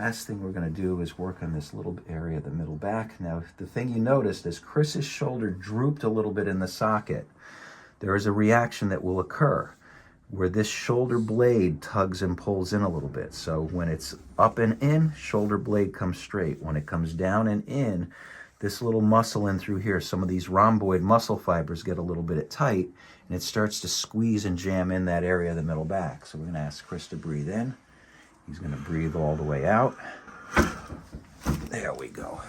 last thing we're going to do is work on this little area of the middle back. Now, the thing you noticed is Chris's shoulder drooped a little bit in the socket. There is a reaction that will occur where this shoulder blade tugs and pulls in a little bit. So when it's up and in, shoulder blade comes straight. When it comes down and in, this little muscle in through here, some of these rhomboid muscle fibers get a little bit tight, and it starts to squeeze and jam in that area of the middle back. So we're going to ask Chris to breathe in. He's going to breathe all the way out. There we go.